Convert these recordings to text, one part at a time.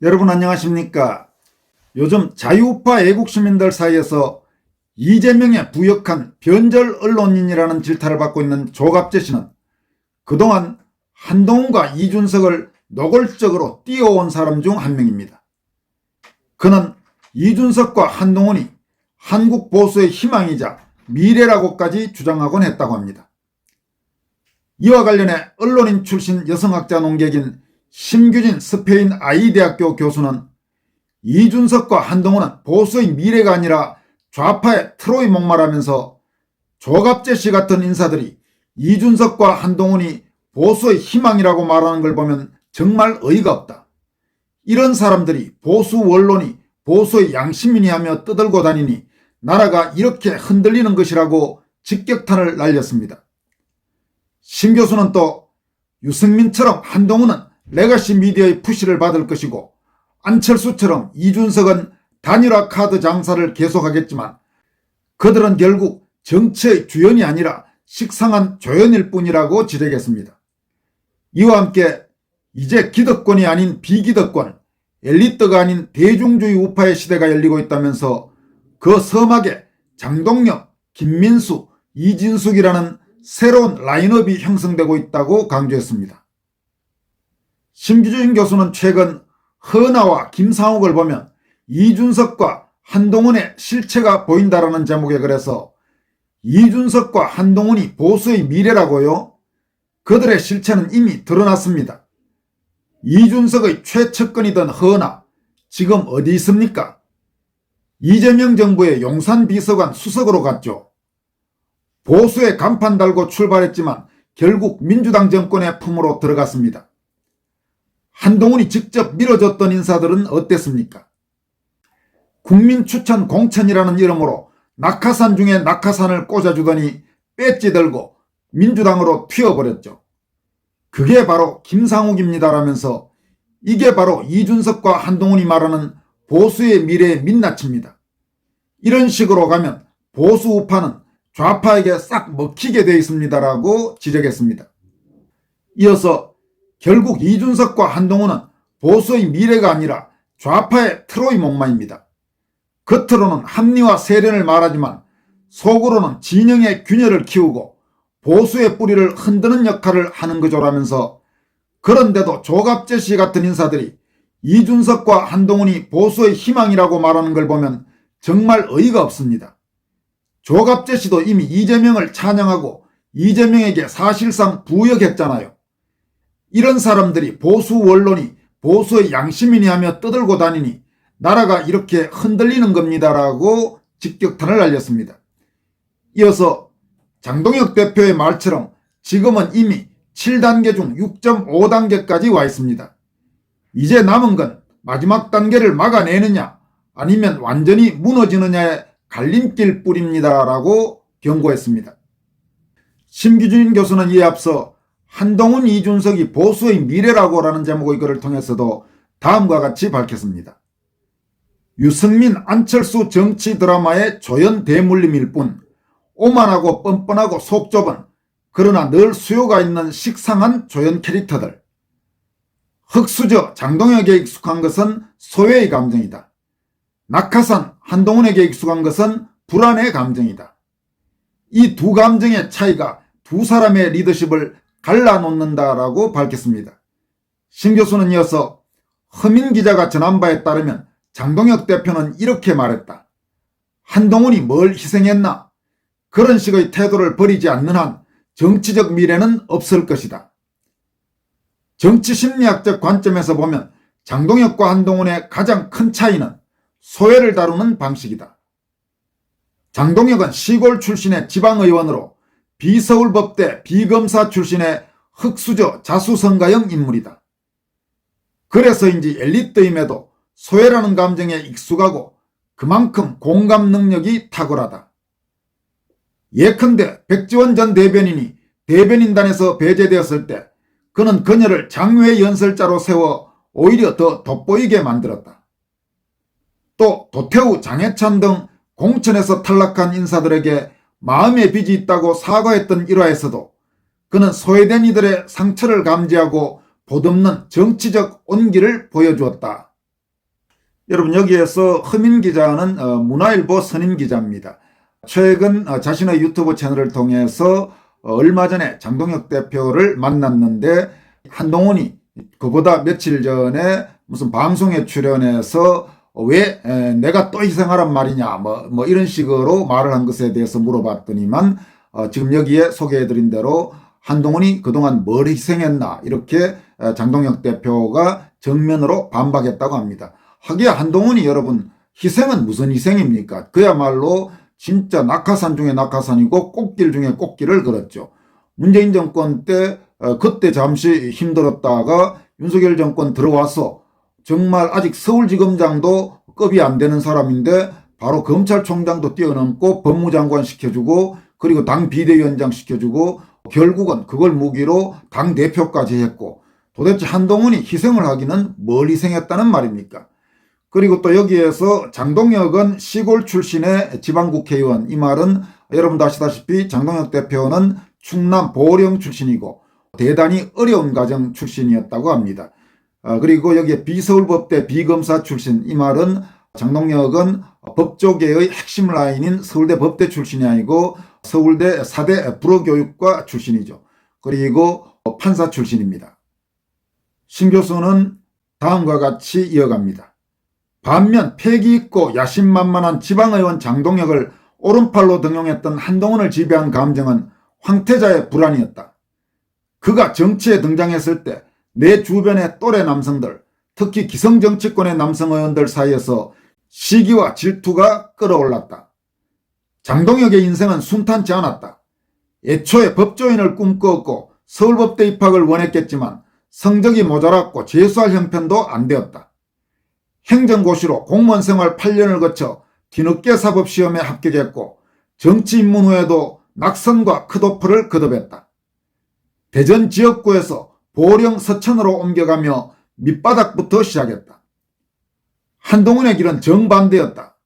여러분 안녕하십니까? 요즘 자유우파 애국시민들 사이에서 이재명에 부역한 변절 언론인이라는 질타를 받고 있는 조갑재 씨는 그동안 한동훈과 이준석을 노골적으로 띄워온 사람 중 한 명입니다. 그는 이준석과 한동훈이 한국 보수의 희망이자 미래라고까지 주장하곤 했다고 합니다. 이와 관련해 언론인 출신 여성학자 논객인 심규진 스페인 아이대학교 교수는 이준석과 한동훈은 보수의 미래가 아니라 좌파의 트로이 목마라면서 조갑재 씨 같은 인사들이 이준석과 한동훈이 보수의 희망이라고 말하는 걸 보면 정말 어이가 없다. 이런 사람들이 보수 원론이 보수의 양심이니 하며 떠들고 다니니 나라가 이렇게 흔들리는 것이라고 직격탄을 날렸습니다. 심 교수는 또 유승민처럼 한동훈은 레거시 미디어의 푸시를 받을 것이고 안철수처럼 이준석은 단일화 카드 장사를 계속하겠지만 그들은 결국 정치의 주연이 아니라 식상한 조연일 뿐이라고 지적했습니다. 이와 함께 이제 기득권이 아닌 비기득권, 엘리트가 아닌 대중주의 우파의 시대가 열리고 있다면서 그 서막에 장동혁, 김민수, 이진숙이라는 새로운 라인업이 형성되고 있다고 강조했습니다. 심규진 교수는 최근 허나와 김상욱을 보면 이준석과 한동훈의 실체가 보인다라는 제목의 글에서 이준석과 한동훈이 보수의 미래라고요? 그들의 실체는 이미 드러났습니다. 이준석의 최측근이던 허나 지금 어디 있습니까? 이재명 정부의 용산 비서관 수석으로 갔죠. 보수의 간판 달고 출발했지만 결국 민주당 정권의 품으로 들어갔습니다. 한동훈이 직접 밀어줬던 인사들은 어땠습니까? 국민 추천 공천이라는 이름으로 낙하산 중에 낙하산을 꽂아주더니 배지 들고 민주당으로 튀어버렸죠. 그게 바로 김상욱입니다라면서 이게 바로 이준석과 한동훈이 말하는 보수의 미래의 민낯입니다. 이런 식으로 가면 보수 우파는 좌파에게 싹 먹히게 되어 있습니다라고 지적했습니다. 이어서 결국 이준석과 한동훈은 보수의 미래가 아니라 좌파의 트로이 목마입니다. 겉으로는 합리와 세련을 말하지만 속으로는 진영의 균열을 키우고 보수의 뿌리를 흔드는 역할을 하는 거죠라면서 그런데도 조갑재 씨 같은 인사들이 이준석과 한동훈이 보수의 희망이라고 말하는 걸 보면 정말 어이가 없습니다. 조갑재 씨도 이미 이재명을 찬양하고 이재명에게 사실상 부역했잖아요. 이런 사람들이 보수 원론이 보수의 양심이니 하며 떠들고 다니니 나라가 이렇게 흔들리는 겁니다라고 직격탄을 날렸습니다. 이어서 장동혁 대표의 말처럼 지금은 이미 7단계 중 6.5단계까지 와 있습니다. 이제 남은 건 마지막 단계를 막아내느냐 아니면 완전히 무너지느냐의 갈림길 뿐입니다라고 경고했습니다. 심규진 교수는 이에 앞서 한동훈, 이준석이 보수의 미래라고 라는 제목의 글을 통해서도 다음과 같이 밝혔습니다. 유승민, 안철수 정치 드라마의 조연 대물림일 뿐 오만하고 뻔뻔하고 속 좁은 그러나 늘 수요가 있는 식상한 조연 캐릭터들. 흑수저 장동혁에게 익숙한 것은 소외의 감정이다. 낙하산 한동훈에게 익숙한 것은 불안의 감정이다. 이 두 감정의 차이가 두 사람의 리더십을 갈라놓는다라고 밝혔습니다. 신 교수는 이어서 허민 기자가 전한 바에 따르면 장동혁 대표는 이렇게 말했다. 한동훈이 뭘 희생했나? 그런 식의 태도를 버리지 않는 한 정치적 미래는 없을 것이다. 정치 심리학적 관점에서 보면 장동혁과 한동훈의 가장 큰 차이는 소외를 다루는 방식이다. 장동혁은 시골 출신의 지방의원으로 비서울법대 비검사 출신의 흑수저 자수성가형 인물이다. 그래서인지 엘리트임에도 소외라는 감정에 익숙하고 그만큼 공감 능력이 탁월하다. 예컨대 백지원 전 대변인이 대변인단에서 배제되었을 때 그는 그녀를 장외 연설자로 세워 오히려 더 돋보이게 만들었다. 또 도태우, 장해찬 등 공천에서 탈락한 인사들에게 마음의 빚이 있다고 사과했던 일화에서도 그는 소외된 이들의 상처를 감지하고 보듬는 정치적 온기를 보여주었다. 여러분, 여기에서 허민 기자는 문화일보 선임 기자입니다. 최근 자신의 유튜브 채널을 통해서 얼마 전에 장동혁 대표를 만났는데, 한동훈이 그보다 며칠 전에 무슨 방송에 출연해서 왜 내가 또 희생하란 말이냐 뭐 이런 식으로 말을 한 것에 대해서 물어봤더니만 지금 여기에 소개해드린 대로 한동훈이 그동안 뭘 희생했나 이렇게 장동혁 대표가 정면으로 반박했다고 합니다. 하기야 한동훈이 여러분 희생은 무슨 희생입니까? 그야말로 진짜 낙하산 중에 낙하산이고 꽃길 중에 꽃길을 걸었죠. 문재인 정권 때 그때 잠시 힘들었다가 윤석열 정권 들어와서 정말 아직 서울지검장도 급이 안 되는 사람인데 바로 검찰총장도 뛰어넘고 법무장관 시켜주고 그리고 당 비대위원장 시켜주고 결국은 그걸 무기로 당대표까지 했고, 도대체 한동훈이 희생을 하기는 뭘 희생했다는 말입니까? 그리고 또 여기에서 장동혁은 시골 출신의 지방국회의원, 이 말은 여러분도 아시다시피 장동혁 대표는 충남 보령 출신이고 대단히 어려운 가정 출신이었다고 합니다. 그리고 여기에 비서울법대 비검사 출신, 이 말은 장동혁은 법조계의 핵심 라인인 서울대 법대 출신이 아니고 서울대 4대 불어교육과 출신이죠. 그리고 판사 출신입니다. 신 교수는 다음과 같이 이어갑니다. 반면 패기 있고 야심만만한 지방의원 장동혁을 오른팔로 등용했던 한동훈을 지배한 감정은 황태자의 불안이었다. 그가 정치에 등장했을 때 내 주변의 또래 남성들, 특히 기성정치권의 남성 의원들 사이에서 시기와 질투가 끌어올랐다. 장동혁의 인생은 순탄치 않았다. 애초에 법조인을 꿈꾸었고 서울법대 입학을 원했겠지만 성적이 모자랐고 재수할 형편도 안 되었다. 행정고시로 공무원 생활 8년을 거쳐 뒤늦게 사법시험에 합격했고 정치 입문 후에도 낙선과 컷오프를 거듭했다. 대전 지역구에서 보령 서천으로 옮겨가며 밑바닥부터 시작했다. 한동훈의 길은 정반대였다.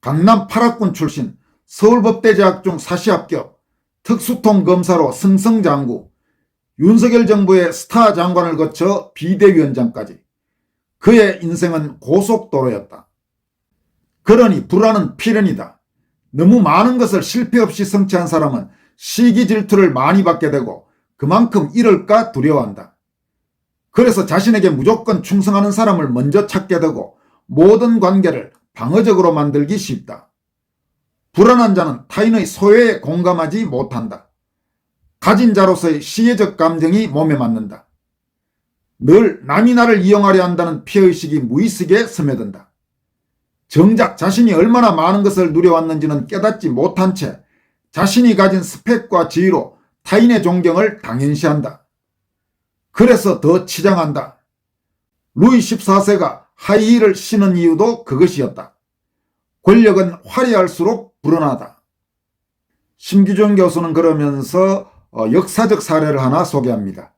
강남 8학군 출신, 서울법대 재학 중 사시 합격, 특수통 검사로 승승장구, 윤석열 정부의 스타 장관을 거쳐 비대위원장까지. 그의 인생은 고속도로였다. 그러니 불안은 필연이다. 너무 많은 것을 실패 없이 성취한 사람은 시기 질투를 많이 받게 되고 그만큼 잃을까 두려워한다. 그래서 자신에게 무조건 충성하는 사람을 먼저 찾게 되고 모든 관계를 방어적으로 만들기 쉽다. 불안한 자는 타인의 소외에 공감하지 못한다. 가진 자로서의 시혜적 감정이 몸에 맞는다. 늘 남이 나를 이용하려 한다는 피해의식이 무의식에 스며든다. 정작 자신이 얼마나 많은 것을 누려왔는지는 깨닫지 못한 채 자신이 가진 스펙과 지위로 타인의 존경을 당연시한다. 그래서 더 치장한다. 루이 14세가 하이힐을 신은 이유도 그것이었다. 권력은 화려할수록 불안하다. 심규정 교수는 그러면서 역사적 사례를 하나 소개합니다.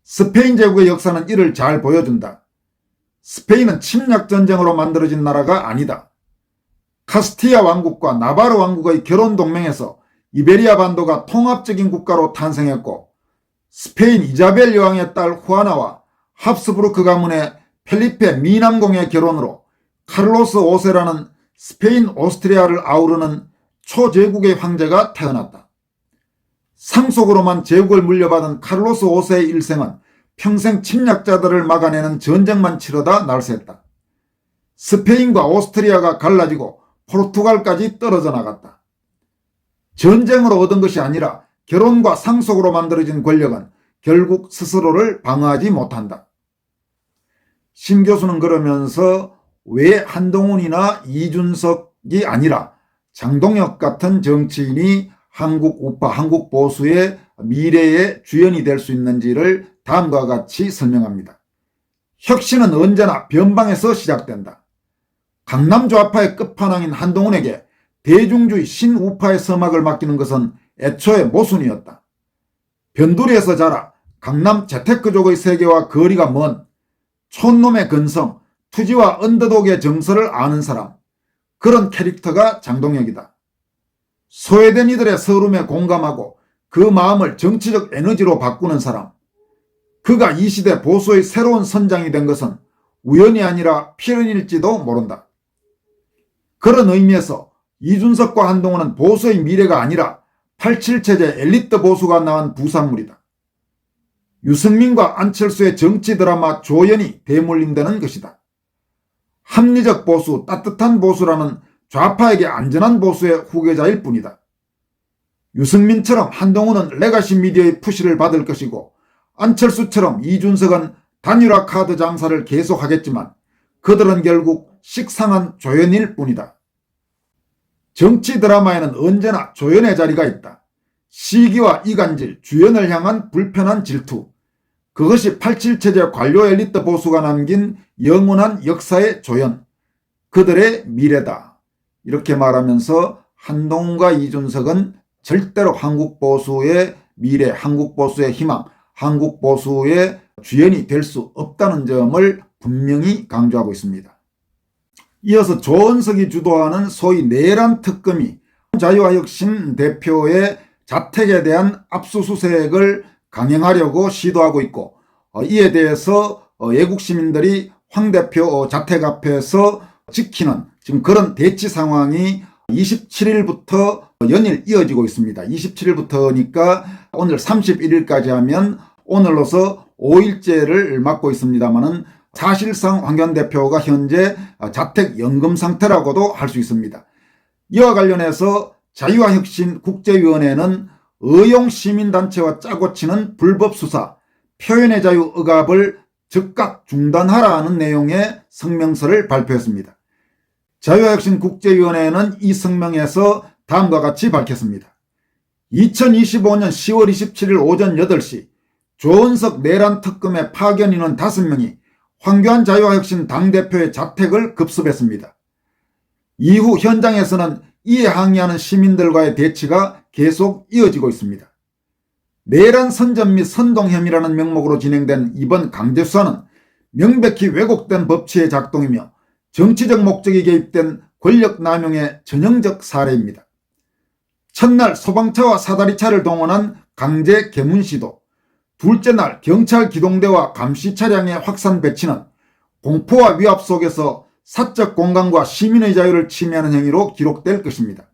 스페인 제국의 역사는 이를 잘 보여준다. 스페인은 침략전쟁으로 만들어진 나라가 아니다. 카스티아 왕국과 나바르 왕국의 결혼 동맹에서 이베리아 반도가 통합적인 국가로 탄생했고 스페인 이자벨 여왕의 딸 후아나와 합스부르크 가문의 펠리페 미남공의 결혼으로 카를로스 5세라는 스페인 오스트리아를 아우르는 초제국의 황제가 태어났다. 상속으로만 제국을 물려받은 카를로스 5세의 일생은 평생 침략자들을 막아내는 전쟁만 치르다 날샜다. 스페인과 오스트리아가 갈라지고 포르투갈까지 떨어져 나갔다. 전쟁으로 얻은 것이 아니라 결혼과 상속으로 만들어진 권력은 결국 스스로를 방어하지 못한다. 심 교수는 그러면서 왜 한동훈이나 이준석이 아니라 장동혁 같은 정치인이 한국 우파, 한국 보수의 미래의 주연이 될 수 있는지를 다음과 같이 설명합니다. 혁신은 언제나 변방에서 시작된다. 강남 좌파의 끝판왕인 한동훈에게 대중주의 신우파의 서막을 맡기는 것은 애초에 모순이었다. 변두리에서 자라 강남 재테크족의 세계와 거리가 먼 촌놈의 근성, 투지와 언더독의 정서를 아는 사람, 그런 캐릭터가 장동혁이다. 소외된 이들의 서름에 공감하고 그 마음을 정치적 에너지로 바꾸는 사람, 그가 이 시대 보수의 새로운 선장이 된 것은 우연이 아니라 필연일지도 모른다. 그런 의미에서 이준석과 한동훈은 보수의 미래가 아니라 87체제 엘리트 보수가 낳은 부산물이다. 유승민과 안철수의 정치 드라마 조연이 대물림되는 것이다. 합리적 보수, 따뜻한 보수라는 좌파에게 안전한 보수의 후계자일 뿐이다. 유승민처럼 한동훈은 레가시 미디어의 푸시를 받을 것이고 안철수처럼 이준석은 단일화 카드 장사를 계속하겠지만 그들은 결국 식상한 조연일 뿐이다. 정치 드라마에는 언제나 조연의 자리가 있다. 시기와 이간질, 주연을 향한 불편한 질투. 그것이 87체제 관료 엘리트 보수가 남긴 영원한 역사의 조연. 그들의 미래다. 이렇게 말하면서 한동훈과 이준석은 절대로 한국 보수의 미래, 한국 보수의 희망, 한국 보수의 주연이 될 수 없다는 점을 분명히 강조하고 있습니다. 이어서 조은석이 주도하는 소위 내란 특검이 자유화혁신 대표의 자택에 대한 압수수색을 강행하려고 시도하고 있고 이에 대해서 애국 시민들이 황 대표 자택 앞에서 지키는 지금 그런 대치 상황이 27일부터 연일 이어지고 있습니다. 27일부터니까 오늘 31일까지 하면 오늘로서 5일째를 맞고 있습니다만은 사실상 황교안 대표가 현재 자택 연금 상태라고도 할 수 있습니다. 이와 관련해서 자유화혁신 국제위원회는 의용 시민단체와 짜고 치는 불법 수사, 표현의 자유 억압을 즉각 중단하라는 내용의 성명서를 발표했습니다. 자유화혁신 국제위원회는 이 성명에서 다음과 같이 밝혔습니다. 2025년 10월 27일 오전 8시 조은석 내란 특검의 파견 인원 5명이 황교안 자유화혁신 당대표의 자택을 급습했습니다. 이후 현장에서는 이에 항의하는 시민들과의 대치가 계속 이어지고 있습니다. 내란 선전 및 선동 혐의라는 명목으로 진행된 이번 강제수사는 명백히 왜곡된 법치의 작동이며 정치적 목적이 개입된 권력 남용의 전형적 사례입니다. 첫날 소방차와 사다리차를 동원한 강제 개문 시도, 둘째 날 경찰 기동대와 감시 차량의 확산 배치는 공포와 위압 속에서 사적 공간과 시민의 자유를 침해하는 행위로 기록될 것입니다.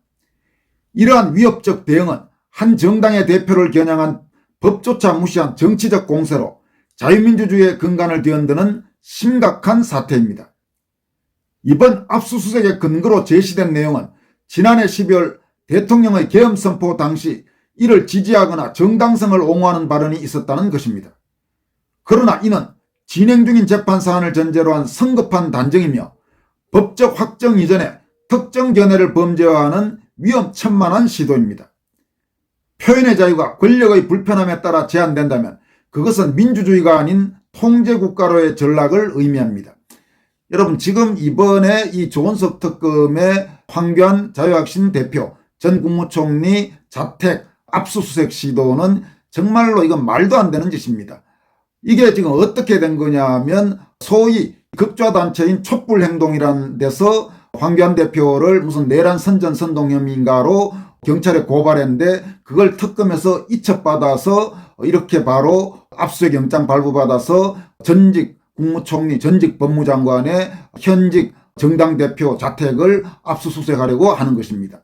이러한 위협적 대응은 한 정당의 대표를 겨냥한 법조차 무시한 정치적 공세로 자유민주주의의 근간을 뒤흔드는 심각한 사태입니다. 이번 압수수색의 근거로 제시된 내용은 지난해 12월 대통령의 계엄 선포 당시 이를 지지하거나 정당성을 옹호하는 발언이 있었다는 것입니다. 그러나 이는 진행 중인 재판 사안을 전제로 한 성급한 단정이며 법적 확정 이전에 특정 견해를 범죄화하는 위험천만한 시도입니다. 표현의 자유가 권력의 불편함에 따라 제한된다면 그것은 민주주의가 아닌 통제국가로의 전락을 의미합니다. 여러분, 지금 이번에 이 조은석 특검의 황교안 자유혁신 대표, 전 국무총리 자택 압수수색 시도는 정말로 이건 말도 안 되는 짓입니다. 이게 지금 어떻게 된 거냐 하면 소위 극좌단체인 촛불행동이라는 데서 황교안 대표를 무슨 내란 선전 선동 혐의인가로 경찰에 고발했는데 그걸 특검에서 이첩받아서 이렇게 바로 압수수색 영장 발부받아서 전직 국무총리, 전직 법무장관의 현직 정당 대표 자택을 압수수색하려고 하는 것입니다.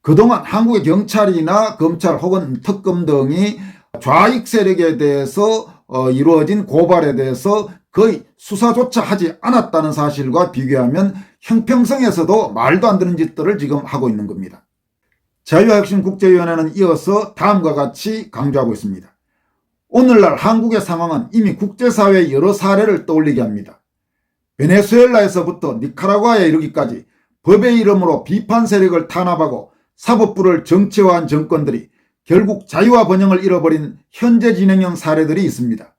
그동안 한국의 경찰이나 검찰 혹은 특검 등이 좌익 세력에 대해서 이루어진 고발에 대해서 거의 수사조차 하지 않았다는 사실과 비교하면 형평성에서도 말도 안 되는 짓들을 지금 하고 있는 겁니다. 자유혁신 국제위원회는 이어서 다음과 같이 강조하고 있습니다. 오늘날 한국의 상황은 이미 국제사회의 여러 사례를 떠올리게 합니다. 베네수엘라에서부터 니카라과에 이르기까지 법의 이름으로 비판 세력을 탄압하고 사법부를 정치화한 정권들이 결국 자유와 번영을 잃어버린 현재 진행형 사례들이 있습니다.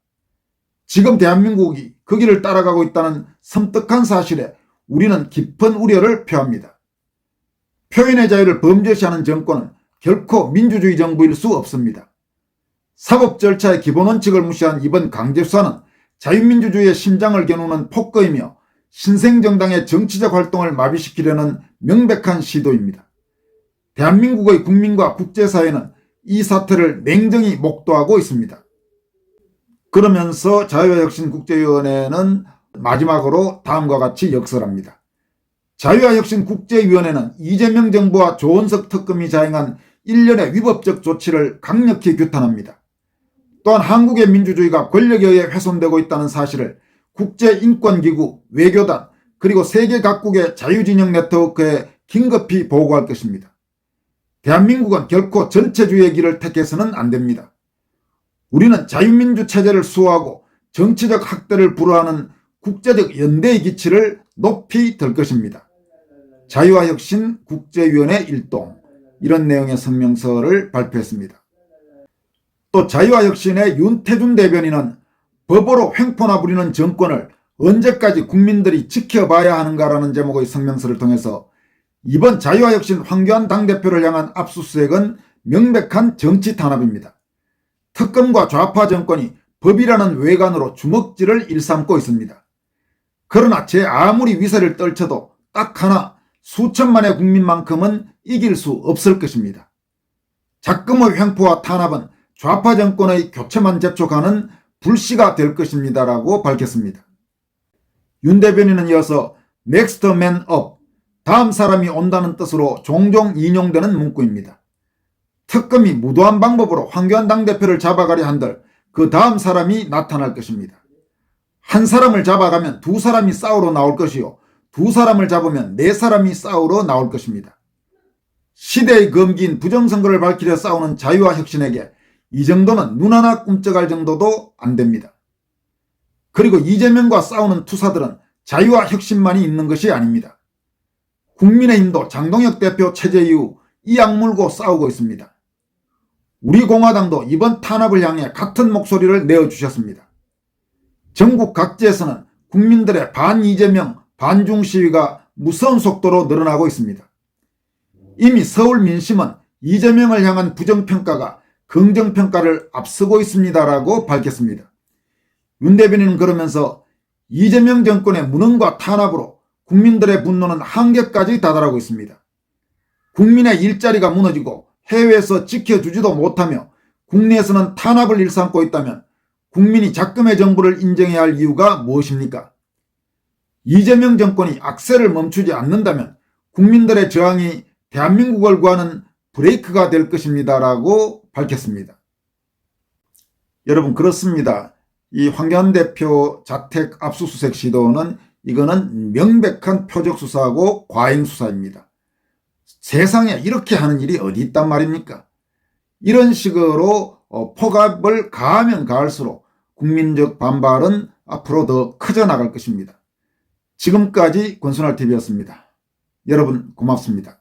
지금 대한민국이 그 길을 따라가고 있다는 섬뜩한 사실에 우리는 깊은 우려를 표합니다. 표현의 자유를 범죄시하는 정권은 결코 민주주의 정부일 수 없습니다. 사법 절차의 기본 원칙을 무시한 이번 강제수사는 자유민주주의의 심장을 겨누는 폭거이며 신생정당의 정치적 활동을 마비시키려는 명백한 시도입니다. 대한민국의 국민과 국제사회는 이 사태를 냉정히 목도하고 있습니다. 그러면서 자유혁신국제위원회는 마지막으로 다음과 같이 역설합니다. 자유와혁신국제위원회는 이재명 정부와 조원석 특검이 자행한 일련의 위법적 조치를 강력히 규탄합니다. 또한 한국의 민주주의가 권력에 의해 훼손되고 있다는 사실을 국제인권기구, 외교단, 그리고 세계 각국의 자유진영 네트워크에 긴급히 보고할 것입니다. 대한민국은 결코 전체주의의 길을 택해서는 안 됩니다. 우리는 자유민주 체제를 수호하고 정치적 학대를 불허하는 국제적 연대의 기치를 높이 들 것입니다. 자유와혁신 국제위원회 일동, 이런 내용의 성명서를 발표했습니다. 또 자유와혁신의 윤태준 대변인은 법으로 횡포나 부리는 정권을 언제까지 국민들이 지켜봐야 하는가라는 제목의 성명서를 통해서 이번 자유와혁신 황교안 당대표를 향한 압수수색은 명백한 정치 탄압입니다. 특검과 좌파 정권이 법이라는 외관으로 주먹질을 일삼고 있습니다. 그러나 제 아무리 위세를 떨쳐도 딱 하나 수천만의 국민만큼은 이길 수 없을 것입니다. 작금의 횡포와 탄압은 좌파 정권의 교체만 재촉하는 불씨가 될 것입니다라고 밝혔습니다. 윤 대변인은 이어서 Next Man Up, 다음 사람이 온다는 뜻으로 종종 인용되는 문구입니다. 특검이 무도한 방법으로 황교안 당대표를 잡아가려 한들 그 다음 사람이 나타날 것입니다. 한 사람을 잡아가면 두 사람이 싸우러 나올 것이요, 두 사람을 잡으면 네 사람이 싸우러 나올 것입니다. 시대의 검기인 부정선거를 밝히려 싸우는 자유와혁신에게 이 정도는 눈 하나 꿈쩍할 정도도 안 됩니다. 그리고 이재명과 싸우는 투사들은 자유와혁신만이 있는 것이 아닙니다. 국민의힘도 장동혁 대표 체제 이후 이 악물고 싸우고 있습니다. 우리 공화당도 이번 탄압을 향해 같은 목소리를 내어주셨습니다. 전국 각지에서는 국민들의 반이재명, 반중 시위가 무서운 속도로 늘어나고 있습니다. 이미 서울 민심은 이재명을 향한 부정평가가 긍정평가를 앞서고 있습니다라고 밝혔습니다. 윤 대변인은 그러면서 이재명 정권의 무능과 탄압으로 국민들의 분노는 한계까지 다다르고 있습니다. 국민의 일자리가 무너지고 해외에서 지켜주지도 못하며 국내에서는 탄압을 일삼고 있다면 국민이 작금의 정부를 인정해야 할 이유가 무엇입니까? 이재명 정권이 악세를 멈추지 않는다면 국민들의 저항이 대한민국을 구하는 브레이크가 될 것입니다라고 밝혔습니다. 여러분, 그렇습니다. 이 황교안 대표 자택 압수수색 시도는 이거는 명백한 표적수사하고 과잉수사입니다. 세상에 이렇게 하는 일이 어디 있단 말입니까? 이런 식으로 폭압을 가하면 가할수록 국민적 반발은 앞으로 더 커져 나갈 것입니다. 지금까지 권순할TV였습니다. 여러분 고맙습니다.